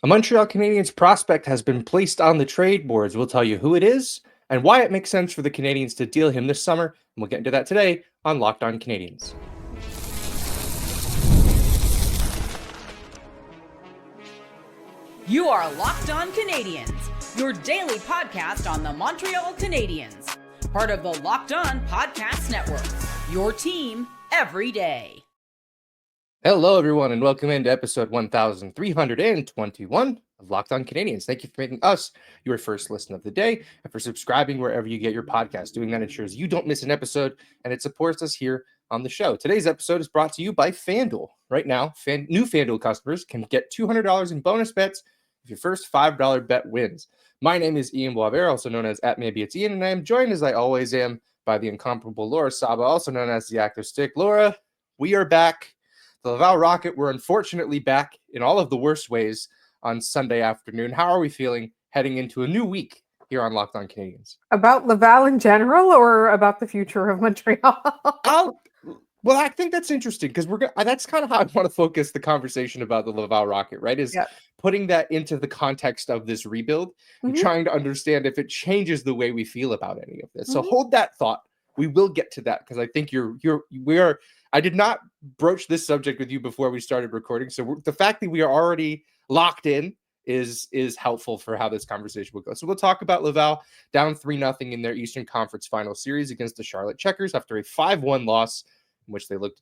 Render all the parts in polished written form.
A Montreal Canadiens prospect has been placed on the trade boards. We'll tell you who it is and why it makes sense for the Canadiens to deal him this summer. And we'll get into that today on Locked On Canadiens. You are Locked On Canadiens, your daily podcast on the Montreal Canadiens. Part of the Locked On Podcast Network, your team every day. Hello, everyone, and welcome into episode 1321 of Locked On Canadiens. Thank you for making us your first listen of the day and for subscribing wherever you get your podcast. Doing that ensures you don't miss an episode, and it supports us here on the show. Today's episode is brought to you by FanDuel. Right now, new FanDuel customers can get $200 in bonus bets if your first $5 bet wins. My name is Ian Boisvert, also known as @MaybeIt'sIan, and I am joined, as I always am, by the incomparable Laura Saba, also known as the Active Stick. Laura, we are back. The Laval Rocket were unfortunately back in all of the worst ways on Sunday afternoon. How are we feeling heading into a new week here on Locked On Canadiens? About Laval in general, or about the future of Montreal? Well, I think that's interesting because that's kind of how I want to focus the conversation about the Laval Rocket, right? Is putting that into the context of this rebuild and trying to understand if it changes the way we feel about any of this. So hold that thought. We will get to that because I think I did not broach this subject with you before we started recording. So the fact that we are already locked in is helpful for how this conversation will go. So we'll talk about Laval down 3-0 in their Eastern Conference Final Series against the Charlotte Checkers after a 5-1 loss in which they looked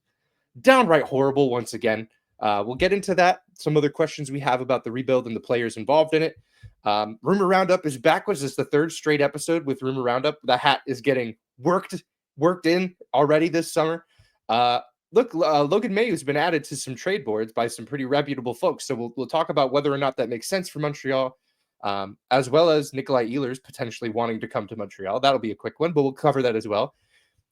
downright horrible once again. We'll get into that. Some other questions we have about the rebuild and the players involved in it. Rumour Roundup is back. Was this the third straight episode with Rumour Roundup? The hat is getting worked in already this summer. Logan Mailloux has been added to some trade boards by some pretty reputable folks. So we'll talk about whether or not that makes sense for Montreal, as well as Nikolai Ehlers potentially wanting to come to Montreal. That'll be a quick one, but we'll cover that as well.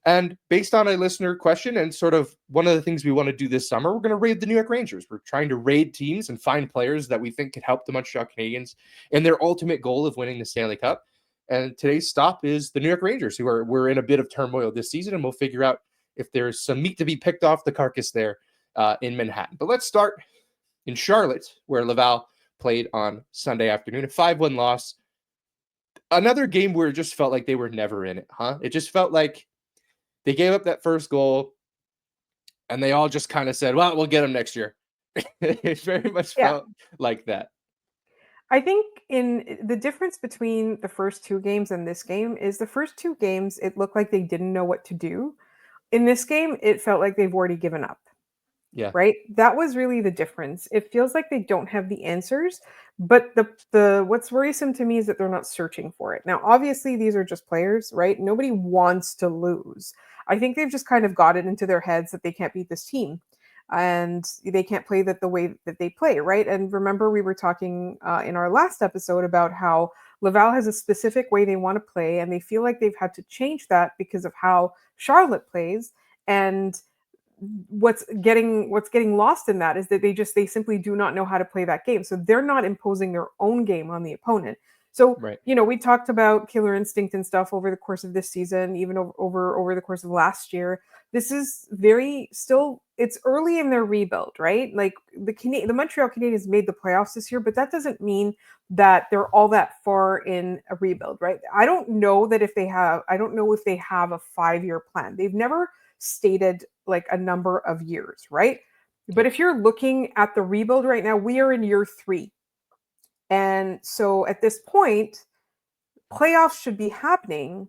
And based on a listener question and sort of one of the things we want to do this summer, we're going to raid the New York Rangers. We're trying to raid teams and find players that we think could help the Montreal Canadiens in their ultimate goal of winning the Stanley Cup. And today's stop is the New York Rangers, who we're in a bit of turmoil this season, and we'll figure out if there's some meat to be picked off the carcass there in Manhattan. But let's start in Charlotte, where Laval played on Sunday afternoon, a 5-1 loss. Another game where it just felt like they were never in it, huh? It just felt like they gave up that first goal, and they all just kind of said, well, we'll get them next year. It very much felt like that. I think in the difference between the first two games and this game is the first two games, it looked like they didn't know what to do. In this game, it felt like they've already given up. Yeah. Right? That was really the difference. It feels like they don't have the answers, but the what's worrisome to me is that they're not searching for it. Now, obviously, these are just players, right? Nobody wants to lose. I think they've just kind of got it into their heads that they can't beat this team and they can't play that the way that they play, right? And remember, we were talking in our last episode about how Laval has a specific way they want to play, and they feel like they've had to change that because of how Charlotte plays. And what's getting lost in that is that they simply do not know how to play that game. So they're not imposing their own game on the opponent. So, we talked about killer instinct and stuff over the course of this season, even over the course of last year. This is it's early in their rebuild, right? Like the Montreal Canadiens made the playoffs this year, but that doesn't mean that they're all that far in a rebuild, right? I don't know if they have a 5-year plan. They've never stated like a number of years, right? But if you're looking at the rebuild right now, we are in year 3. And so at this point, playoffs should be happening,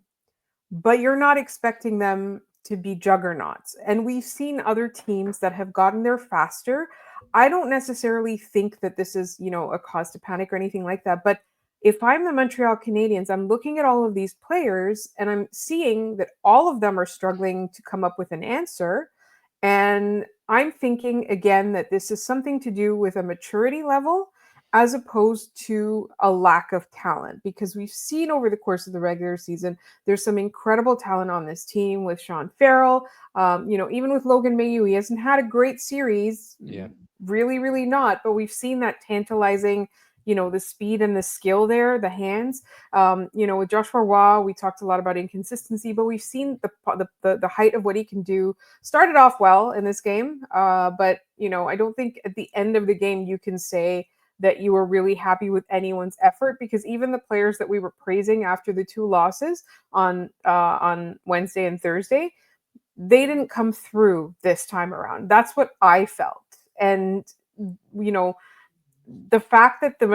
but you're not expecting them to be juggernauts. And we've seen other teams that have gotten there faster. I don't necessarily think that this is, a cause to panic or anything like that. But if I'm the Montreal Canadiens, I'm looking at all of these players and I'm seeing that all of them are struggling to come up with an answer. And I'm thinking, again, that this is something to do with a maturity level as opposed to a lack of talent, because we've seen over the course of the regular season, there's some incredible talent on this team with Sean Farrell, even with Logan Mailloux. He hasn't had a great series, really, really not, but we've seen that tantalizing, the speed and the skill there, the hands. With Joshua Roy, we talked a lot about inconsistency, but we've seen the height of what he can do. Started off well in this game, but I don't think at the end of the game you can say that you were really happy with anyone's effort, because even the players that we were praising after the 2 losses on Wednesday and Thursday, they didn't come through this time around. That's what I felt. And the fact that the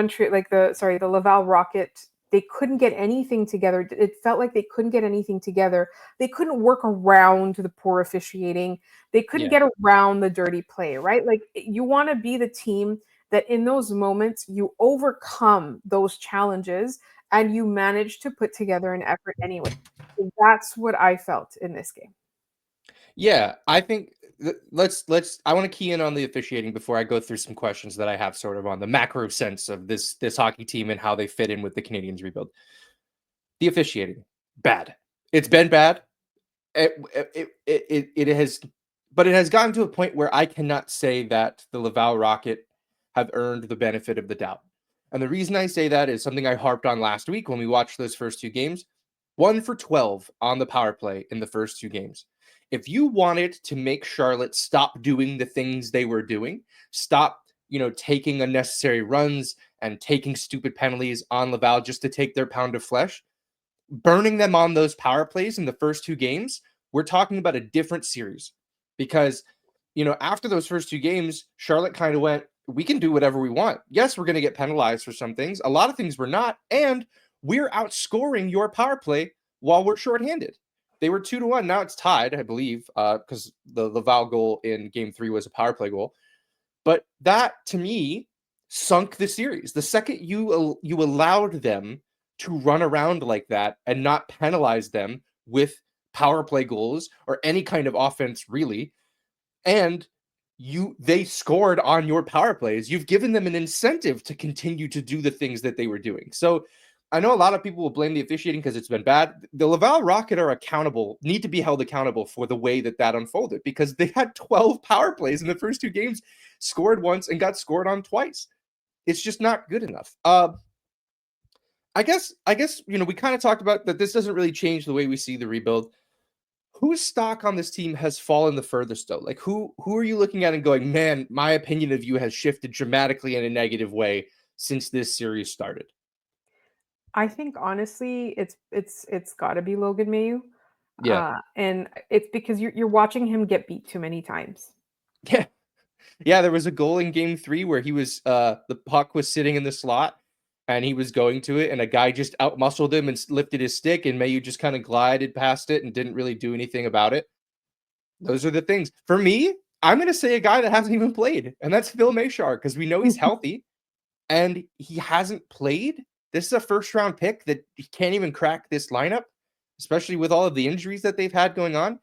Laval Rocket, they couldn't get anything together. It felt like they couldn't get anything together. They couldn't work around the poor officiating. They couldn't get around the dirty play, right? Like, you want to be the team that in those moments you overcome those challenges and you manage to put together an effort anyway. So that's what I felt in this game. Yeah, I think I want to key in on the officiating before I go through some questions that I have sort of on the macro sense of this hockey team and how they fit in with the Canadiens rebuild. The officiating, bad. It's been bad. It has gotten to a point where I cannot say that the Laval Rocket have earned the benefit of the doubt. And the reason I say that is something I harped on last week when we watched those first 2 games. 1 for 12 on the power play in the first 2 games. If you wanted to make Charlotte stop doing the things they were doing, stop, taking unnecessary runs and taking stupid penalties on Laval just to take their pound of flesh, burning them on those power plays in the first 2 games, we're talking about a different series. Because, after those first 2 games, Charlotte kind of went, we can do whatever we want. Yes, we're going to get penalized for some things. A lot of things we're not. And we're outscoring your power play while we're shorthanded. They were 2-1. Now it's tied, I believe, because the Laval goal in Game 3 was a power play goal. But that, to me, sunk the series. The second you allowed them to run around like that and not penalize them with power play goals or any kind of offense, really, and they scored on your power plays, you've given them an incentive to continue to do the things that they were doing. So I know a lot of people will blame the officiating because it's been bad. The Laval Rocket need to be held accountable for the way that unfolded, because they had 12 power plays in the first 2 games, scored once and got scored on twice. It's just not good enough. I guess, we kind of talked about that this doesn't really change the way we see the rebuild. Whose stock on this team has fallen the furthest, though? Like, who are you looking at and going, man, my opinion of you has shifted dramatically in a negative way since this series started? I think honestly, it's got to be Logan Mailloux. Yeah. And it's because you're watching him get beat too many times. Yeah. Yeah, there was a goal in Game 3 where he was the puck was sitting in the slot and he was going to it, and a guy just outmuscled him and lifted his stick, and Mailloux just kind of glided past it and didn't really do anything about it. Those are the things. For me, I'm going to say a guy that hasn't even played, and that's Phil Machar, because we know he's healthy and he hasn't played. This is a first-round pick that he can't even crack this lineup, especially with all of the injuries that they've had going on.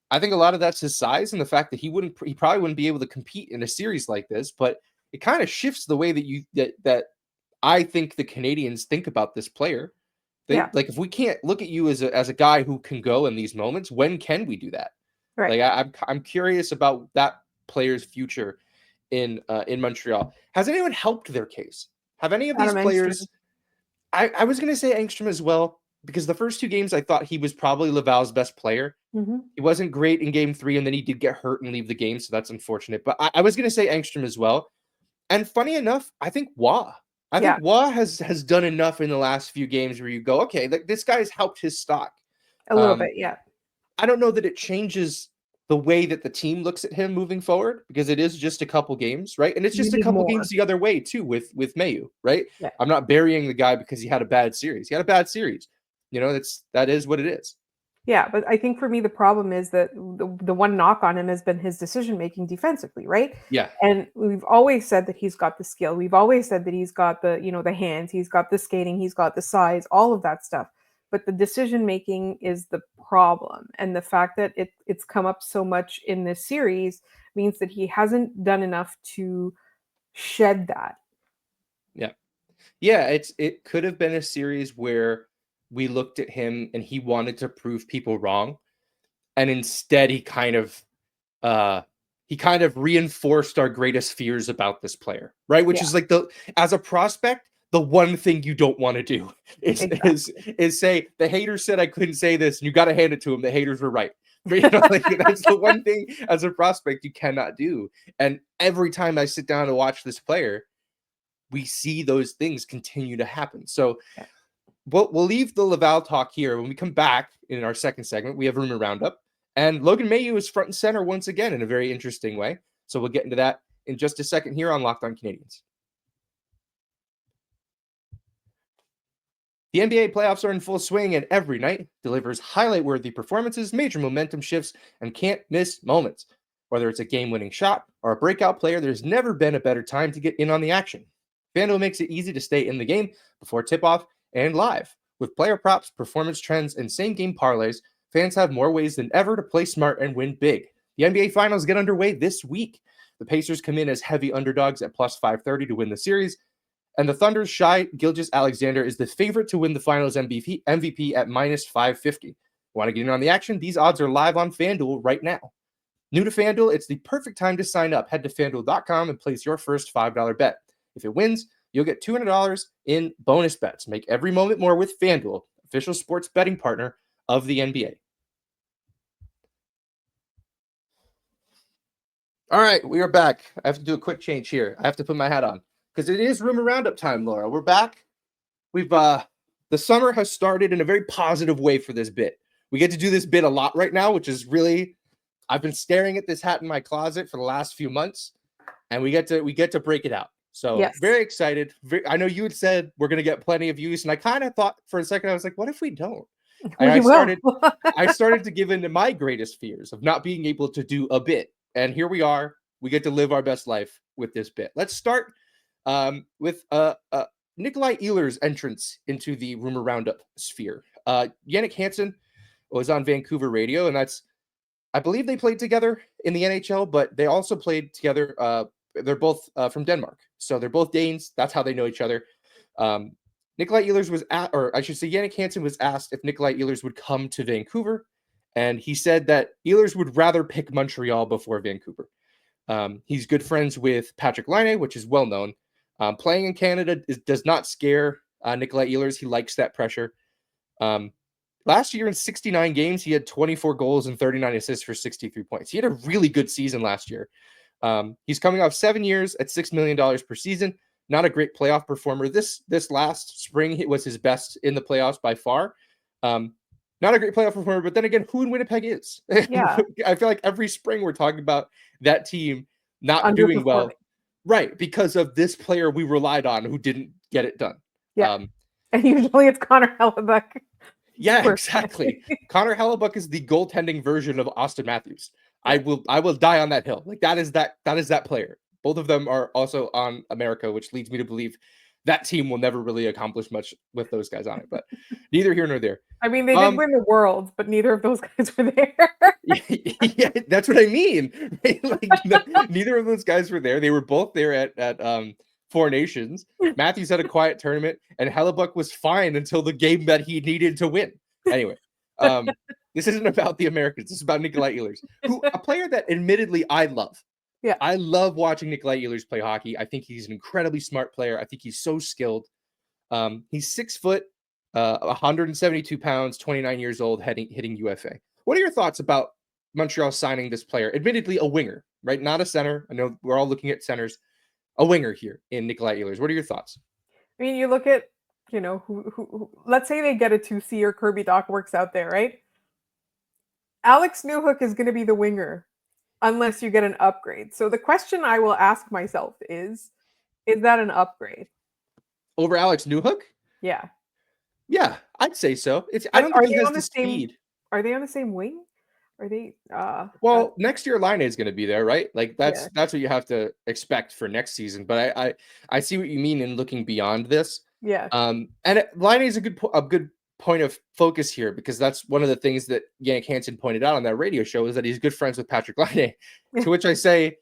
I think a lot of that's his size and the fact that he probably wouldn't be able to compete in a series like this, but it kind of shifts the way that I think the Canadiens think about this player. Like, if we can't look at you as a guy who can go in these moments, when can we do that? Right. Like, I'm curious about that player's future in Montreal. Has anyone helped their case? Have any of these players? I was going to say Engstrom as well, because the first 2 games I thought he was probably Laval's best player. Mm-hmm. He wasn't great in Game 3, and then he did get hurt and leave the game, so that's unfortunate. But I was going to say Engstrom as well. And funny enough, I think Waugh. I think Waugh has done enough in the last few games where you go, okay, this guy's helped his stock. A little bit, yeah. I don't know that it changes the way that the team looks at him moving forward, because it is just a couple games, right? And it's just a couple games the other way too with Mailloux, right? Yeah. I'm not burying the guy because he had a bad series. He had a bad series. That is what it is. Yeah, but I think for me the problem is that the one knock on him has been his decision making defensively, right? Yeah. And we've always said that he's got the skill. We've always said that he's got the the hands, he's got the skating, he's got the size, all of that stuff. But the decision making is the problem, and the fact that it's come up so much in this series means that he hasn't done enough to shed that. Yeah, it could have been a series where we looked at him and he wanted to prove people wrong, and instead he kind of reinforced our greatest fears about this player, right? Which is like, as a prospect, the one thing you don't want to do is say the haters said I couldn't say this, and you got to hand it to them. The haters were right. That's the one thing as a prospect you cannot do. And every time I sit down to watch this player, we see those things continue to happen. So we'll leave the Laval talk here. When we come back in our second segment, we have Rumor Roundup, and Logan Mailloux is front and center once again in a very interesting way. So we'll get into that in just a second here on Locked On Canadiens. The NBA playoffs are in full swing, and every night delivers highlight-worthy performances, major momentum shifts, and can't-miss moments. Whether it's a game-winning shot or a breakout player, there's never been a better time to get in on the action. FanDuel makes it easy to stay in the game before tip-off and live. With player props, performance trends, and same-game parlays, fans have more ways than ever to play smart and win big. The NBA Finals get underway this week. The Pacers come in as heavy underdogs at plus 530 to win the series, and the Thunder's Shai Gilgeous-Alexander is the favorite to win the Finals MVP at minus 550. Want to get in on the action? These odds are live on FanDuel right now. New to FanDuel, it's the perfect time to sign up. Head to FanDuel.com and place your first $5 bet. If it wins, you'll get $200 in bonus bets. Make every moment more with FanDuel, official sports betting partner of the NBA. All right, we are back. I have to do a quick change here. I have to put my hat on because it is Rumor Roundup time, Laura. We're back. We've the summer has started in a very positive way for this bit. We get to do this bit a lot right now, which is really, I've been staring at this hat in my closet for the last few months, and we get to break it out. So very excited. I know you had said we're going to get plenty of views, and I kind of thought for a second, I was like, what if we don't? And I started to give in to my greatest fears of not being able to do a bit. And here we are. We get to live our best life with this bit. Let's start with Nikolai Ehlers' entrance into the Rumor Roundup sphere. Jannik Hansen was on Vancouver radio, and I believe they played together in the NHL, but they also played together. They're both from Denmark, so they're both Danes. That's how they know each other. Nikolai Ehlers was Jannik Hansen was asked if Nikolai Ehlers would come to Vancouver, and he said that Ehlers would rather pick Montreal before Vancouver. He's good friends with Patrik Laine, which is well known. Playing in Canada does not scare Nikolai Ehlers. He likes that pressure. Last year in 69 games, he had 24 goals and 39 assists for 63 points. He had a really good season last year. He's coming off 7 years at $6 million per season. Not a great playoff performer. This last spring was his best in the playoffs by far. Not a great playoff performer, but then again, who in Winnipeg is? Yeah. I feel like every spring we're talking about that team not doing well. Right, because of this player we relied on who didn't get it done. Yeah. And usually it's Connor Hellebuyck. Yeah, exactly. Connor Hellebuyck is the goaltending version of Austin Matthews. I will die on that hill. Like that is that player. Both of them are also on America, which leads me to believe that team will never really accomplish much with those guys on it. But neither here nor there. I mean, they did win the World, but neither of those guys were there. Yeah, that's what I mean. Right? Like neither of those guys were there. They were both there at Four Nations. Matthews had a quiet tournament, and Hellebuyck was fine until the game that he needed to win. Anyway, this isn't about the Americans. This is about Nikolai Ehlers, a player that admittedly I love. Yeah, I love watching Nikolai Ehlers play hockey. I think he's an incredibly smart player. I think he's so skilled. He's 6 foot, 172 pounds, 29 years old, hitting UFA. What are your thoughts about Montreal signing this player? Admittedly, a winger, right? Not a center. I know we're all looking at centers. A winger here in Nikolai Ehlers. What are your thoughts? I mean, you look at, who let's say they get a 2C or Kirby Doc works out there, right? Alex Newhook is going to be the winger unless you get an upgrade. So the question I will ask myself is that an upgrade? Over Alex Newhook? Yeah. Yeah, I'd say so. I don't think he has the speed. Are they on the same wing? Are they next year Laine is going to be there, right? Like that's what you have to expect for next season. But I see what you mean in looking beyond this. Yeah. And Laine is a good point of focus here, because that's one of the things that Jannik Hansen pointed out on that radio show, is that he's good friends with Patrik Laine. To which I say,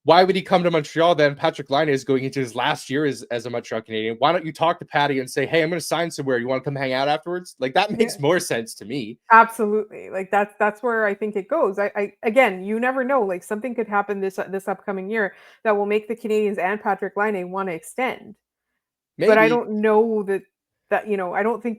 why would he come to Montreal then? Patrik Laine is going into his last year as a Montreal Canadian. Why don't you talk to Patty and say, hey, I'm going to sign somewhere. You want to come hang out afterwards? Like that makes more sense to me. Absolutely. Like that's where I think it goes. I again, you never know. Like something could happen this upcoming year that will make the Canadiens and Patrik Laine want to extend. Maybe. But I don't know that I don't think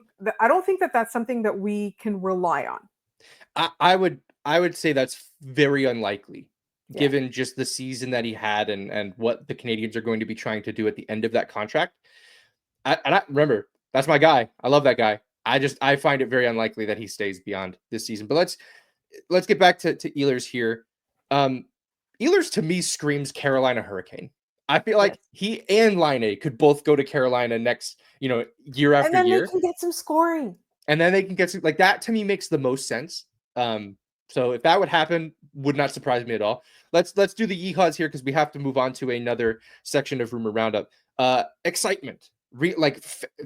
that that's something that we can rely on. I would say that's very unlikely. given just the season that he had and what the Canadiens are going to be trying to do at the end of that contract. I remember, that's my guy. I love that guy. I find it very unlikely that he stays beyond this season. But let's get back to Ehlers here. Ehlers to me screams Carolina Hurricane. I feel like he and Laine could both go to Carolina next, year after year. And then they can get some scoring. And then they can get some, like, that to me makes the most sense. So if that would happen, would not surprise me at all. Let's do the yeehaws here because we have to move on to another section of Rumor Roundup. Excitement,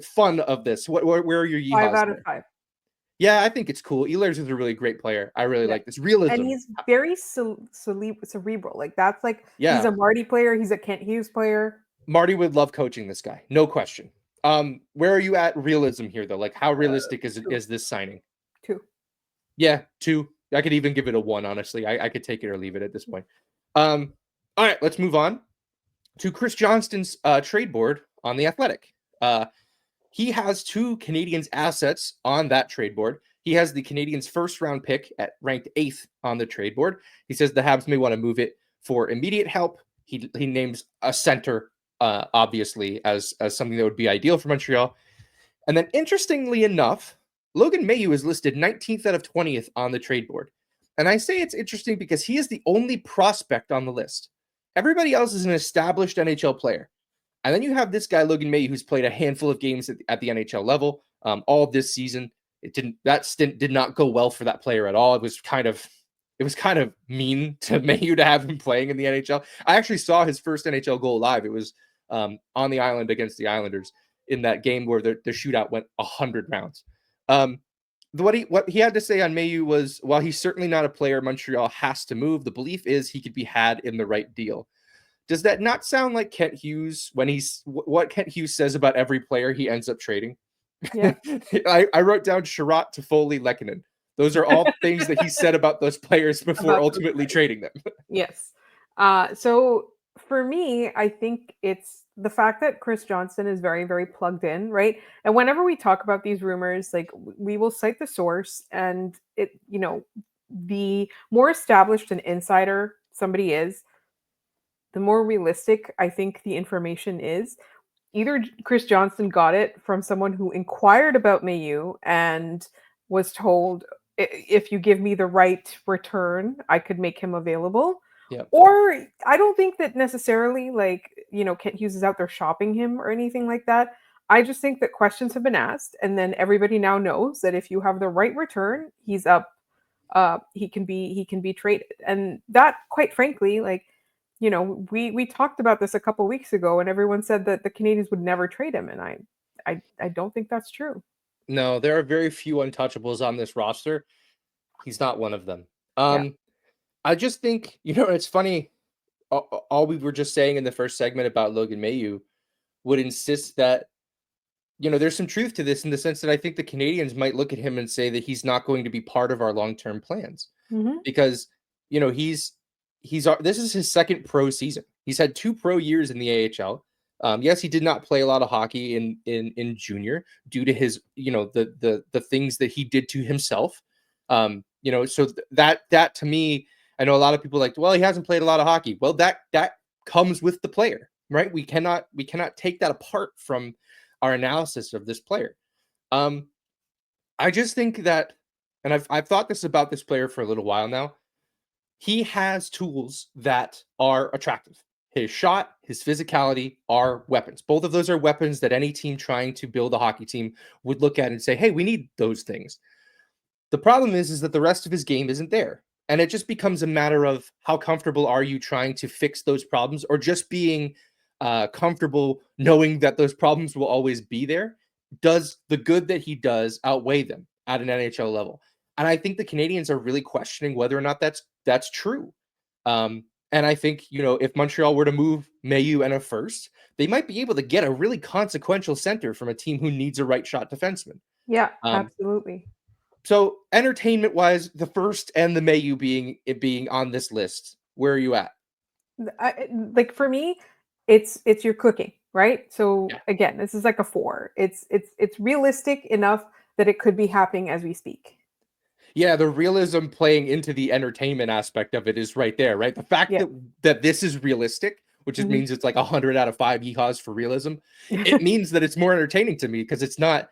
fun of this. Where are your yeehaws? 5 out of 5. Yeah, I think it's cool. Ehlers is a really great player. I really like this realism. And he's very cerebral. Like, that's like, he's a Marty player. He's a Kent Hughes player. Marty would love coaching this guy. No question. Where are you at realism here, though? Like, how realistic is this signing? 2. Yeah, 2. I could even give it a 1, honestly. I could take it or leave it at this point. All right, let's move on to Chris Johnston's trade board on The Athletic. He has 2 Canadiens assets on that trade board. He has the Canadiens' first-round pick at ranked 8th on the trade board. He says the Habs may want to move it for immediate help. He names a center, obviously, as something that would be ideal for Montreal. And then, interestingly enough, Logan Mailloux is listed 19th out of 20th on the trade board. And I say it's interesting because he is the only prospect on the list. Everybody else is an established NHL player. And then you have this guy, Logan Mailloux, who's played a handful of games at the NHL level all of this season. That stint did not go well for that player at all. It was kind of mean to Mailloux to have him playing in the NHL. I actually saw his first NHL goal live. It was on the island against the Islanders in that game where the shootout went 100 rounds. What he had to say on Mailloux was, while he's certainly not a player Montreal has to move, the belief is he could be had in the right deal. Does that not sound like Kent Hughes when what Kent Hughes says about every player he ends up trading? Yeah. I wrote down Sherratt, Toffoli, Lehkonen. Those are all things that he said about those players before ultimately trading them. Yes. So for me, I think it's the fact that Chris Johnston is very, very plugged in, right? And whenever we talk about these rumors, like, we will cite the source, and the more established an insider somebody is, the more realistic I think the information is. Either Chris Johnston got it from someone who inquired about Mailloux and was told, if you give me the right return, I could make him available. Yep. Or I don't think that necessarily, Kent Hughes is out there shopping him or anything like that. I just think that questions have been asked, and then everybody now knows that if you have the right return, he's up. He can be traded, and that, quite frankly, we talked about this a couple weeks ago, and everyone said that the Canadiens would never trade him, and I don't think that's true. No, there are very few untouchables on this roster. He's not one of them. I just think, it's funny. All we were just saying in the first segment about Logan Mailloux would insist that, there's some truth to this, in the sense that I think the Canadiens might look at him and say that he's not going to be part of our long-term plans. Mm-hmm. Because, this is his second pro season. He's had 2 pro years in the AHL. Yes, he did not play a lot of hockey in junior due to his, the things that he did to himself. So that to me, I know a lot of people well, he hasn't played a lot of hockey. Well, that comes with the player, right? We cannot take that apart from our analysis of this player. I just think that, and I've thought this about this player for a little while now. He has tools that are attractive. His shot, his physicality are weapons. Both of those are weapons that any team trying to build a hockey team would look at and say, hey, we need those things. The problem is that the rest of his game isn't there. And it just becomes a matter of how comfortable are you trying to fix those problems, or just being comfortable knowing that those problems will always be there. Does the good that he does outweigh them at an NHL level? And I think the Canadiens are really questioning whether or not that's true. And I think, if Montreal were to move Mailloux and a first, they might be able to get a really consequential center from a team who needs a right shot defenseman. Yeah, absolutely. So entertainment-wise, the first and the Mailloux being on this list, where are you at? For me, it's your cooking, right? So again, this is like a 4. It's realistic enough that it could be happening as we speak. Yeah, the realism playing into the entertainment aspect of it is right there, right? The fact that this is realistic, which means it's like 100 out of 5 yeehaws for realism, it means that it's more entertaining to me because it's not,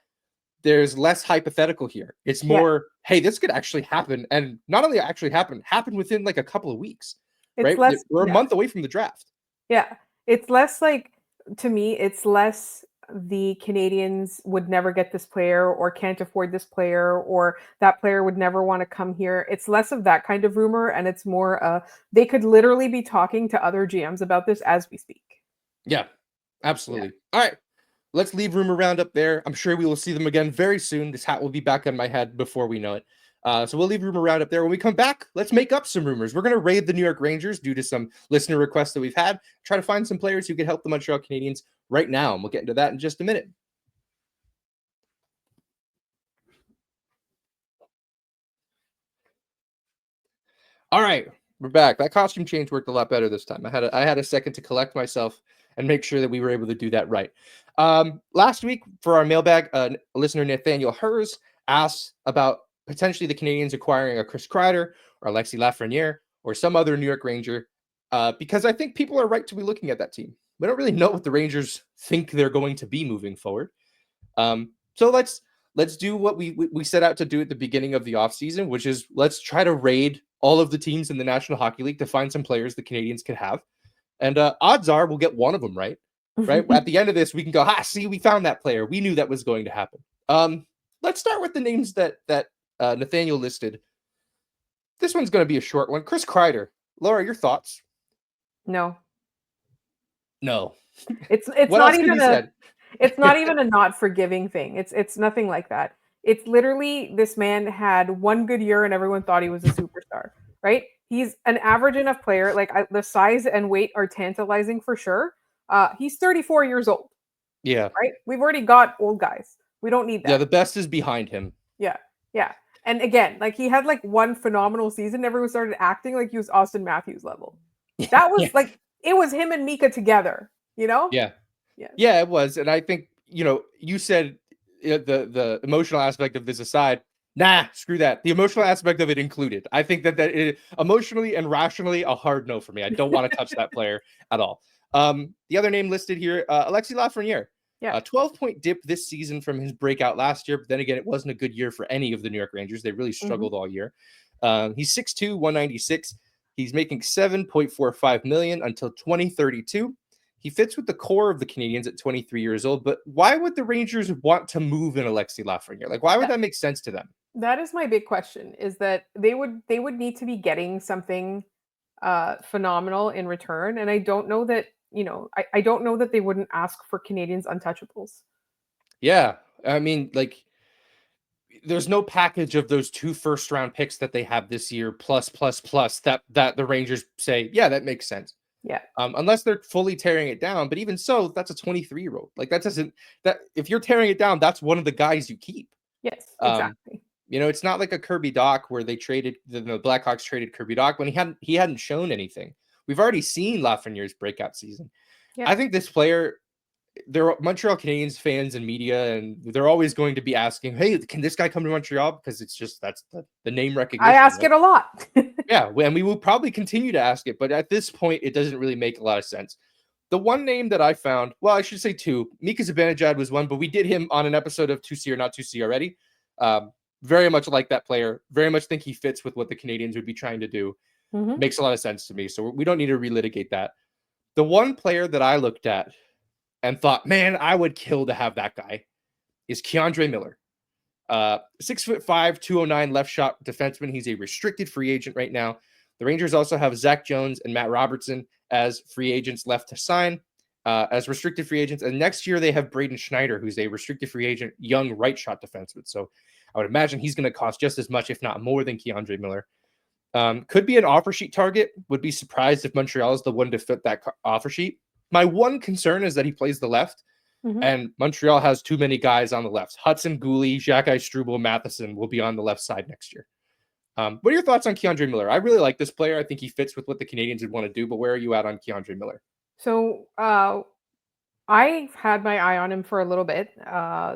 there's less hypothetical here. It's more, hey, this could actually happen. And not only actually happen within like a couple of weeks, right? We're a month away from the draft. Yeah. It's less like, to me, it's less the Canadiens would never get this player or can't afford this player or that player would never want to come here. It's less of that kind of rumor and it's more they could literally be talking to other GMs about this as we speak. Yeah, absolutely. Yeah. All right. Let's leave Rumour Roundup there. I'm sure we will see them again very soon. This hat will be back on my head before we know it. So we'll leave Rumour Roundup there. When we come back, let's make up some rumors. We're going to raid the New York Rangers due to some listener requests that we've had. Try to find some players who could help the Montreal Canadiens right now. And we'll get into that in just a minute. All right, we're back. That costume change worked a lot better this time. I had a second to collect myself and make sure that we were able to do that right. Last week for our mailbag, listener Nathaniel Ehlers asked about potentially the Canadiens acquiring a Chris Kreider or Alexis Lafreniere or some other New York Ranger, because I think people are right to be looking at that team. We don't really know what the Rangers think they're going to be moving forward. So let's do what we set out to do at the beginning of the offseason, which is let's try to raid all of the teams in the National Hockey League to find some players the Canadiens could have. And odds are we'll get one of them right. At the end of this, we can go, see, we found that player. We knew that was going to happen. Let's start with the names that Nathaniel listed. This one's going to be a short one. Chris Kreider. Laura, your thoughts? No. It's not even it's not even a not forgiving thing. It's nothing like that. It's literally this man had one good year and everyone thought he was a superstar, right? He's an average enough player. Like the size and weight are tantalizing for sure. He's 34 years old. Yeah. Right? We've already got old guys. We don't need that. Yeah, the best is behind him. Yeah. Yeah. And again, like he had like one phenomenal season. Everyone started acting like he was Austin Matthews level. That was like, it was him and Mika together, you know? Yeah. Yeah, it was. And I think, you said the emotional aspect of this aside, screw that. The emotional aspect of it included. I think that it, emotionally and rationally, a hard no for me. I don't want to touch that player at all. The other name listed here, Alexis Lafreniere. Yeah. 12-point dip this season from his breakout last year, but then again, it wasn't a good year for any of the New York Rangers. They really struggled all year. He's 6'2", 196. He's making $7.45 million until 2032. He fits with the core of the Canadiens at 23 years old, but why would the Rangers want to move in Alexis Lafreniere? Like, why would that make sense to them? That is my big question, is that they would need to be getting something phenomenal in return. And I don't know that, I don't know that they wouldn't ask for Canadiens untouchables. Yeah. I mean, like, there's no package of those 2 first-round picks that they have this year, plus that the Rangers say, yeah, that makes sense. Yeah. Unless they're fully tearing it down. But even so, that's a 23-year-old. Like, that if you're tearing it down, that's one of the guys you keep. Yes, exactly. It's not like a Kirby Dach where they traded, the Blackhawks traded Kirby Dach when he hadn't shown anything. We've already seen Lafreniere's breakout season. Yeah. I think this player, they're Montreal Canadiens fans and media, and they're always going to be asking, hey, can this guy come to Montreal? Because it's just, that's the name recognition. I ask it a lot. Yeah, and we will probably continue to ask it, but at this point, it doesn't really make a lot of sense. The one name that I found, well, I should say 2. Mika Zibanejad was one, but we did him on an episode of 2C or Not 2C already. Very much like that player. Very much think he fits with what the Canadiens would be trying to do. Mm-hmm. Makes a lot of sense to me, so we don't need to relitigate that. The one player that I looked at and thought, man, I would kill to have that guy, is K'Andre Miller. 6'5", 209 left shot defenseman. He's a restricted free agent right now. The Rangers also have Zach Jones and Matt Robertson as free agents left to sign as restricted free agents. And next year they have Braden Schneider, who's a restricted free agent, young right shot defenseman. So I would imagine he's going to cost just as much, if not more, than K'Andre Miller. Could be an offer sheet target. Would be surprised if Montreal is the one to fit that offer sheet. My one concern is that he plays the left. Mm-hmm. And Montreal has too many guys on the left. Hudson, Gooley, Jacques Struble, Matheson will be on the left side next year. What are your thoughts on K'Andre Miller? I really like this player. I think he fits with what the Canadiens would want to do, but where are you at on K'Andre Miller? So I've had my eye on him for a little bit.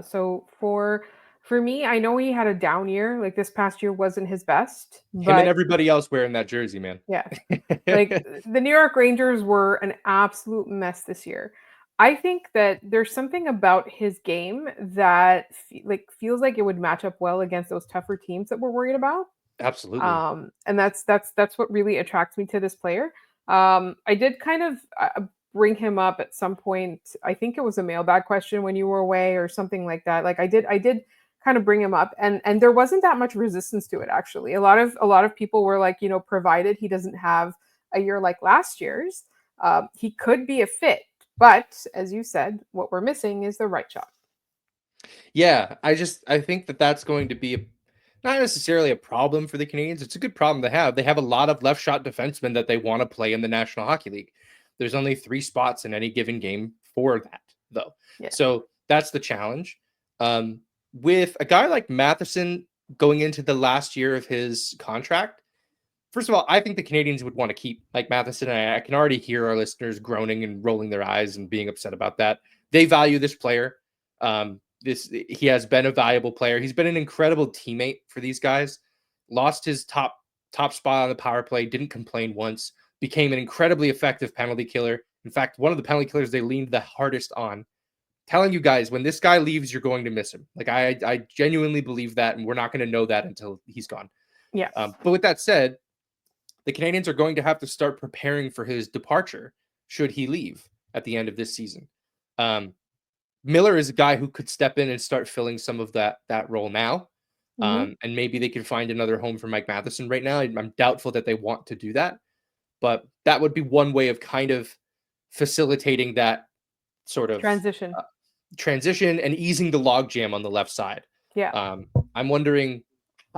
So for For me, I know he had a down year. Like this past year wasn't his best, Him and but everybody else wearing that jersey, man. yeah. Like the New York Rangers were an absolute mess this year. I think that there's something about his game that feels like it would match up well against those tougher teams that we're worried about. Absolutely. And that's what really attracts me to this player. I did kind of bring him up at some point. I think it was a mailbag question when you were away or something like that. Like I did kind of bring him up, and there wasn't that much resistance to it actually. A lot of people were like, provided he doesn't have a year like last year's, he could be a fit. But as you said, what we're missing is the right shot. Yeah, I think that's going to be not necessarily a problem for the Canadiens. It's a good problem to have. They have a lot of left shot defensemen that they want to play in the National Hockey League. There's only 3 spots in any given game for that, though. Yeah. So that's the challenge. With a guy like Matheson going into the last year of his contract, first of all, I think the Canadiens would want to keep Mike Matheson. I can already hear our listeners groaning and rolling their eyes and being upset about that. They value this player. He has been a valuable player. He's been an incredible teammate for these guys. Lost his top spot on the power play, didn't complain once, became an incredibly effective penalty killer. In fact, one of the penalty killers they leaned the hardest on. Telling you guys, when this guy leaves, you're going to miss him. Like I genuinely believe that, and we're not going to know that until he's gone. Yeah. But with that said, the Canadiens are going to have to start preparing for his departure should he leave at the end of this season. Miller is a guy who could step in and start filling some of that role now. And maybe they can find another home for Mike Matheson right now. I'm doubtful that they want to do that, but that would be one way of kind of facilitating that sort of transition and easing the logjam on the left side. Yeah. I'm wondering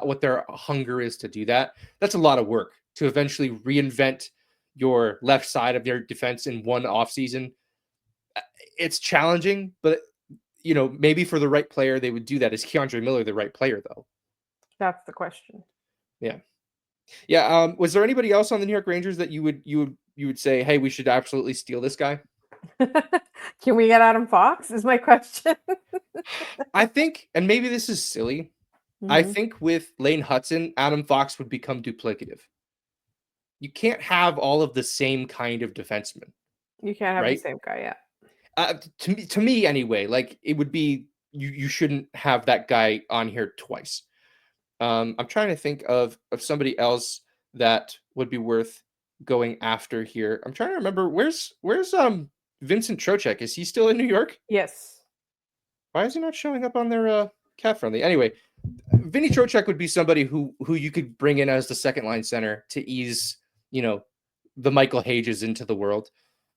what their hunger is to do that. That's a lot of work to eventually reinvent your left side of your defense in one offseason. It's challenging, but maybe for the right player, they would do that. Is Keandre Miller the right player, though? That's the question. Yeah. Was there anybody else on the New York Rangers that you would say, hey, we should absolutely steal this guy? Can we get Adam Fox? Is my question. I think, and maybe this is silly, I think with Lane Hudson, Adam Fox would become duplicative. You can't have all of the same kind of defenseman. You can't have the same guy, yeah. To me anyway, like it would be you shouldn't have that guy on here twice. I'm trying to think of somebody else that would be worth going after here. I'm trying to remember where's Vincent Trocheck. Is he still in New York? Yes. Why is he not showing up on their cat friendly? Anyway, Vinny Trocheck would be somebody who you could bring in as the second line center to ease, the Michael Hages into the world.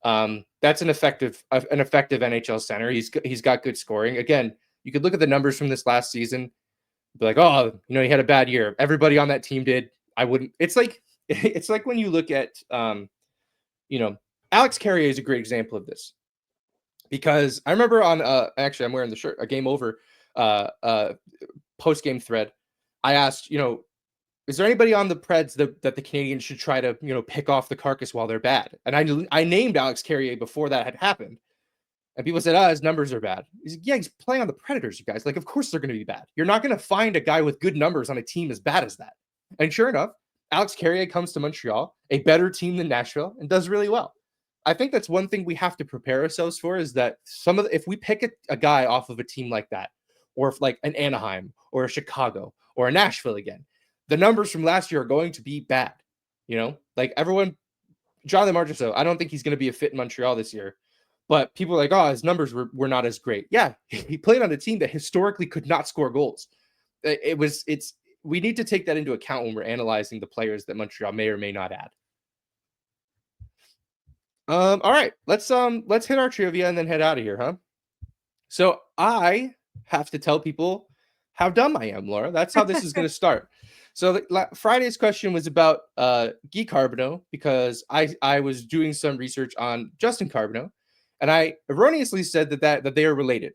That's an effective NHL center. He's got good scoring. Again, you could look at the numbers from this last season, be like, oh, he had a bad year. Everybody on that team did. I wouldn't. It's like when you look at, Alex Carrier is a great example of this, because I remember on actually I'm wearing the shirt, a Game Over post game thread. I asked, is there anybody on the Preds that the Canadiens should try to, pick off the carcass while they're bad? And I named Alex Carrier before that had happened. And people said, his numbers are bad. He's like, yeah, he's playing on the Predators, you guys. Like, of course they're going to be bad. You're not going to find a guy with good numbers on a team as bad as that. And sure enough, Alex Carrier comes to Montreal, a better team than Nashville, and does really well. I think that's one thing we have to prepare ourselves for, is that if we pick a guy off of a team like that, or if like an Anaheim or a Chicago or a Nashville again, the numbers from last year are going to be bad. Like everyone, Jonathan Marchessault, I don't think he's going to be a fit in Montreal this year, but people are like, his numbers were not as great. Yeah, he played on a team that historically could not score goals. We need to take that into account when we're analyzing the players that Montreal may or may not add. All right, let's hit our trivia and then head out of here, huh? So I have to tell people how dumb I am, Laura. That's how this is going to start. So Friday's question was about Guy Carbonneau, because I was doing some research on Justin Carbonneau, and I erroneously said that they are related.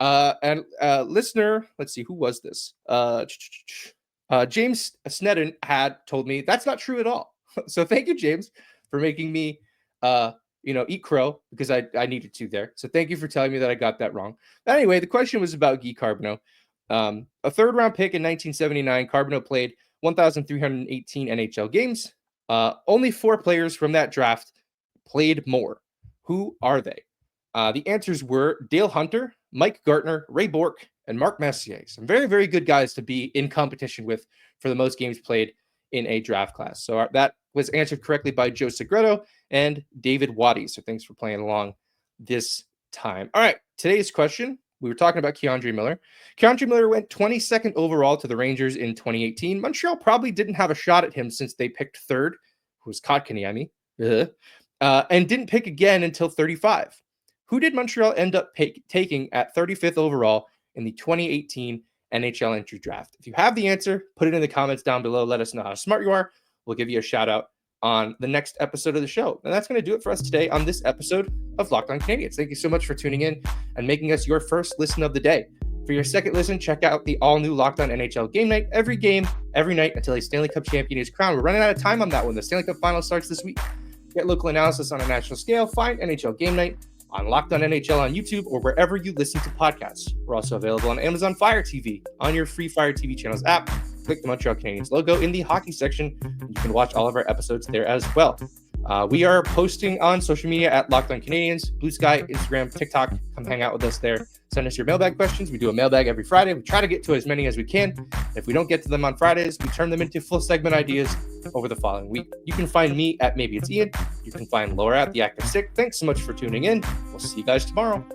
And listener, let's see, who was this? James Snedden had told me that's not true at all. So thank you, James, for making me eat crow, because I needed to there. So thank you for telling me that I got that wrong. But anyway, the question was about Guy Carbonneau. A third-round pick in 1979, Carbonneau played 1,318 NHL games. Only 4 players from that draft played more. Who are they? The answers were Dale Hunter, Mike Gartner, Ray Bourque, and Mark Messier. Some very, very good guys to be in competition with for the most games played in a draft class. So that was answered correctly by Joe Segreto and David Waddy. So thanks for playing along this time. All right, today's question. We were talking about K'Andre Miller. K'Andre Miller went 22nd overall to the Rangers in 2018. Montreal probably didn't have a shot at him since they picked third, who was Kotkaniemi, and didn't pick again until 35. Who did Montreal end up taking at 35th overall in the 2018 NHL entry draft? If you have the answer, put it in the comments down below. Let us know how smart you are. We'll give you a shout out on the next episode of the show. And that's going to do it for us today on this episode of Locked On Canadiens. Thank you so much for tuning in and making us your first listen of the day. For your second listen, check out the all-new Locked On NHL Game Night. Every game, every night until a Stanley Cup champion is crowned. We're running out of time on that one. The Stanley Cup final starts this week. Get local analysis on a national scale. Find NHL Game Night on Locked On NHL on YouTube or wherever you listen to podcasts. We're also available on Amazon Fire TV on your free Fire TV channels app. Click the Montreal Canadiens logo in the hockey section. You can watch all of our episodes there as well. We are posting on social media at Locked On Canadiens, Blue Sky, Instagram, TikTok. Come hang out with us there. Send us your mailbag questions. We do a mailbag every Friday. We try to get to as many as we can. If we don't get to them on Fridays, we turn them into full segment ideas over the following week. You can find me at Maybe It's Ian. You can find Laura at The Active Sick. Thanks so much for tuning in. We'll see you guys tomorrow.